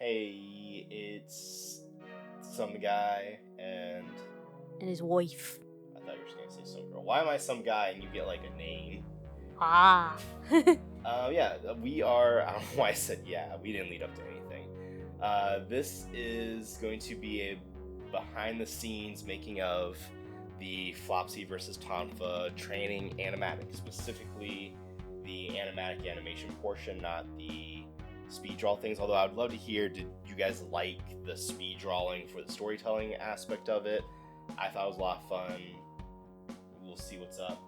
hey, it's some guy and his wife. I thought you were just gonna say some girl. Why am I some guy and you get like a name? Ah. We are. I don't know why I said yeah. We didn't lead up to anything. This is going to be a behind-the-scenes making of the Flopsy versus Tonfa training animatic, specifically the animatic animation portion, not the speed draw things. Although I would love to hear, did you guys like the speed drawing for the storytelling aspect of it? I thought it was a lot of fun. We'll see what's up.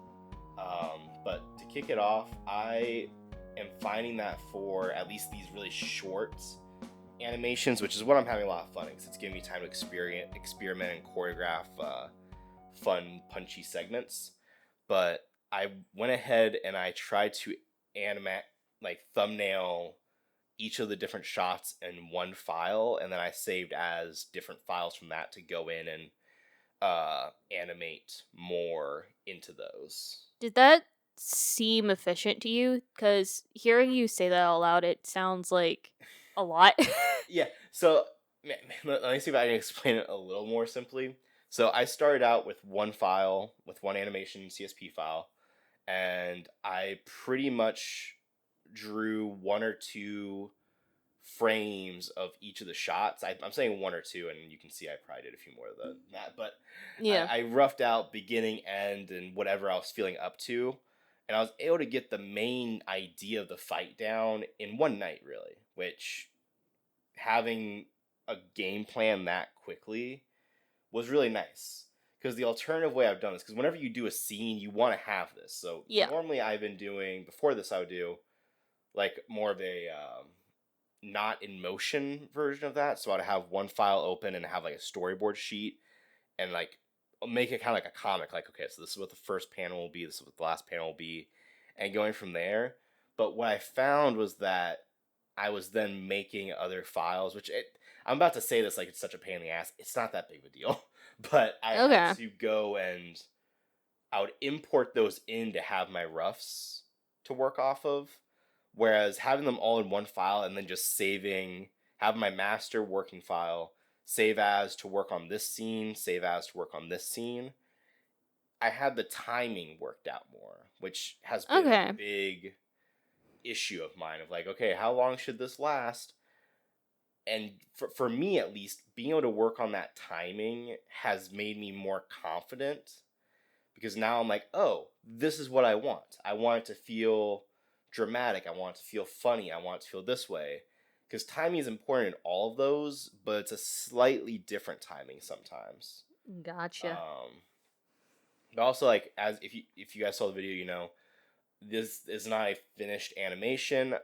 But to kick it off, I am finding that for at least these really short animations, which is what I'm having a lot of fun because it's giving me time to experiment and choreograph fun, punchy segments. But I went ahead and I tried to animate, like thumbnail each of the different shots in one file, and then I saved as different files from that to go in and animate more into those. Did that seem efficient to you? Because hearing you say that out loud, it sounds like a lot. Yeah, so let me see if I can explain it a little more simply. So I started out with one file, with one animation CSP file, and I pretty much drew one or two frames of each of the shots. I'm saying one or two, and you can see I probably did a few more than that, but Yeah. I roughed out beginning, end, and whatever I was feeling up to, and I was able to get the main idea of the fight down in one night, really, which having a game plan that quickly was really nice. Because the alternative way I've done this, because whenever you do a scene, you want to have this. So normally I've been doing, before this I would do like more of a not in motion version of that. So I'd have one file open and have like a storyboard sheet and like make it kind of like a comic. Like, okay, so this is what the first panel will be, this is what the last panel will be, and going from there. But what I found was that I was then making other files, I'm about to say this like it's such a pain in the ass. It's not that big of a deal. But I had to go and I would import those in to have my roughs to work off of. Whereas having them all in one file and then just have my master working file, save as to work on this scene, save as to work on this scene, I had the timing worked out more, which has been a big issue of mine of like, okay, how long should this last? And for me, at least, being able to work on that timing has made me more confident because now I'm like, oh, this is what I want. I want it to feel dramatic. I want it to feel funny. I want it to feel this way. Because timing is important in all of those, but it's a slightly different timing sometimes. Gotcha. But also, like, as if you guys saw the video, you know, this is not a finished animation.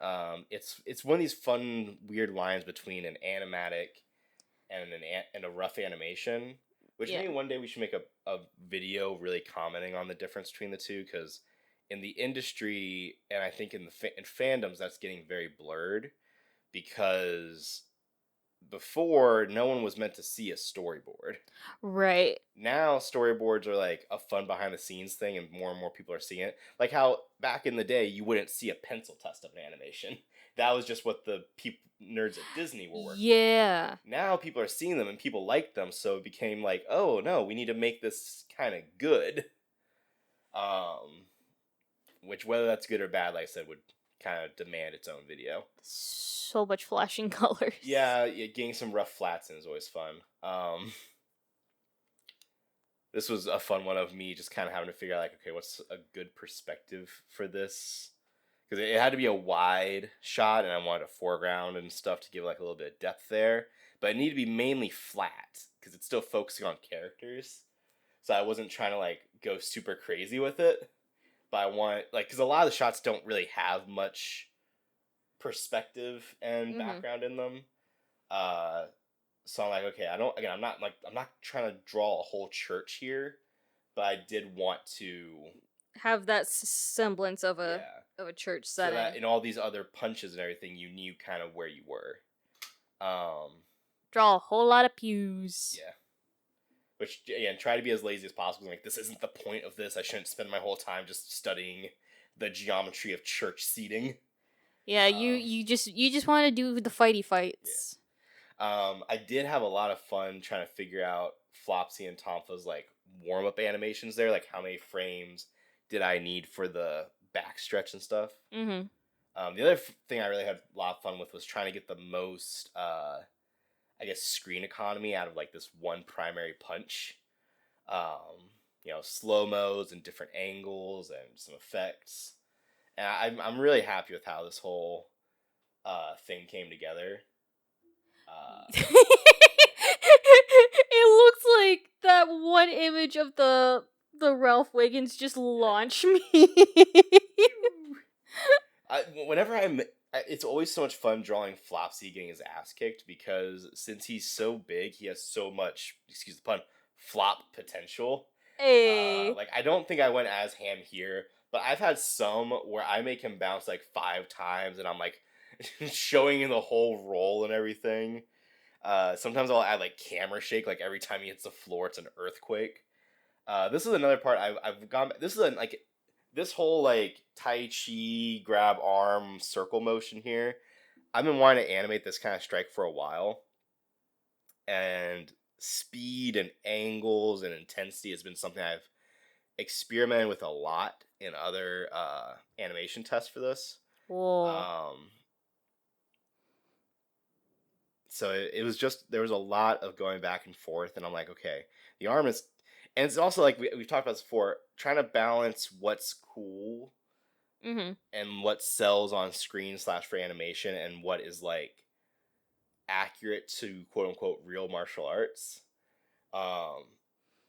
It's one of these fun, weird lines between an animatic and a rough animation. Which maybe one day we should make a video really commenting on the difference between the two, because in the industry and I think in fandoms that's getting very blurred, because before no one was meant to see a storyboard. Right. Now storyboards are like a fun behind the scenes thing and more people are seeing it. Like how back in the day you wouldn't see a pencil test of an animation. That was just what the nerds at Disney were working. Yeah. Now people are seeing them and people like them, so it became like, oh no, we need to make this kind of good. Which, whether that's good or bad, like I said, would kind of demand its own video. So much flashing colors. Yeah, getting some rough flats in is always fun. This was a fun one of me just kind of having to figure out, like, okay, what's a good perspective for this? Because it had to be a wide shot, and I wanted a foreground and stuff to give like a little bit of depth there. But it needed to be mainly flat, because it's still focusing on characters. So I wasn't trying to like go super crazy with it. But I want, like, because a lot of the shots don't really have much perspective and background in them. So I'm like, okay, I'm not trying to draw a whole church here, but I did want to have that semblance of a church setting. So that in all these other punches and everything, you knew kind of where you were. Draw a whole lot of pews. Yeah. Which, again, try to be as lazy as possible. Like, this isn't the point of this. I shouldn't spend my whole time just studying the geometry of church seating. Yeah, you just want to do the fighty fights. I did have a lot of fun trying to figure out Flopsy and Tonfa's like warm up animations there, like how many frames did I need for the backstretch and stuff. Mm-hmm. The other thing I really had a lot of fun with was trying to get the most, I guess, screen economy out of like this one primary punch. Slow mos and different angles and some effects. And I'm really happy with how this whole thing came together. It looks like that one image of the Ralph Wiggins just launch me. Whenever it's always so much fun drawing Flopsy getting his ass kicked because since he's so big, he has so much, excuse the pun, flop potential. Hey. I don't think I went as ham here, but I've had some where I make him bounce like 5 times and I'm like showing him the whole roll and everything. Sometimes I'll add like camera shake, like every time he hits the floor, it's an earthquake. This is another part I've gone. This is this whole like Tai Chi grab arm circle motion here. I've been wanting to animate this kind of strike for a while, and speed and angles and intensity has been something I've experimented with a lot in other animation tests for this. Whoa. So it was just, there was a lot of going back and forth, and I'm like, okay, the arm is, and it's also like we've talked about this before, trying to balance what's cool and what sells on screen / for animation and what is like accurate to quote unquote real martial arts.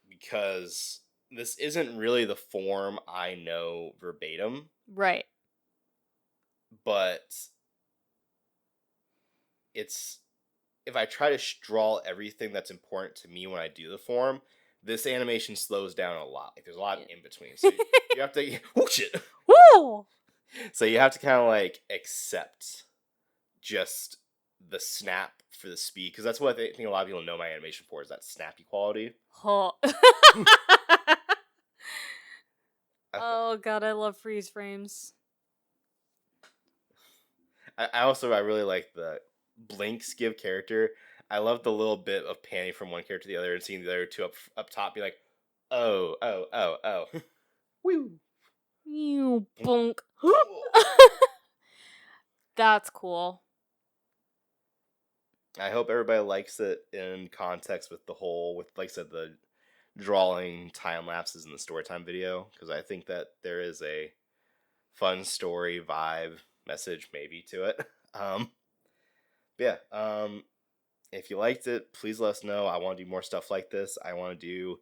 Because this isn't really the form I know verbatim. Right. But it's, if I try to draw everything that's important to me when I do the form, this animation slows down a lot. Like there's a lot in between. So you have to, oh shit. Woo! So you have to kind of like accept just the snap for the speed, because that's what I think a lot of people know my animation for, is that snappy quality. Oh. Oh god, I love freeze frames. I really like the blinks give character. I love the little bit of panning from one character to the other and seeing the other two up top be like, oh. Woo. You bonk. That's cool. I hope everybody likes it in context with the whole, with like I said, the drawing time lapses in the story time video, because I think that there is a fun story vibe message maybe to it. If you liked it, please let us know. I want to do more stuff like this. I want to do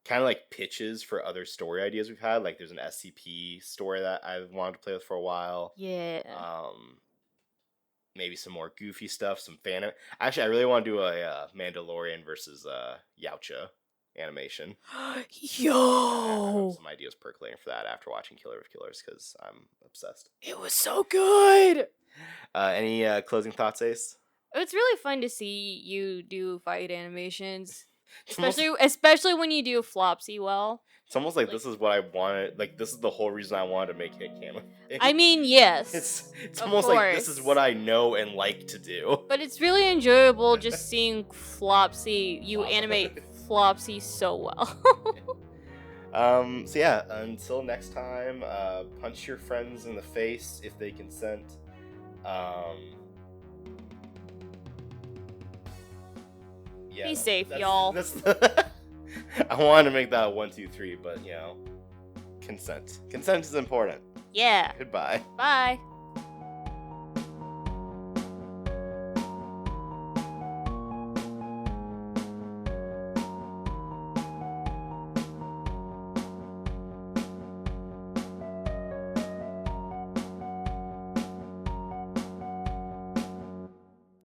kind of like pitches for other story ideas we've had. Like there's an SCP story that I've wanted to play with for a while. Yeah. Maybe some more goofy stuff, some fan. Actually, I really want to do a Mandalorian versus Yautja animation. Yo! I have some ideas percolating for that after watching Killer of Killers, because I'm obsessed. It was so good! Any closing thoughts, Ace? It's really fun to see you do fight animations. Especially when you do Flopsy well. It's almost like this is what I wanted. Like, this is the whole reason I wanted to make Hit Cam. I mean, yes. It's almost like this is what I know and like to do. But it's really enjoyable just seeing Flopsy. You animate Flopsy so well. So yeah, until next time, punch your friends in the face if they consent. Be safe, y'all. I wanted to make that a 1, 2, 3, but consent. Consent is important. Yeah. Goodbye. Bye.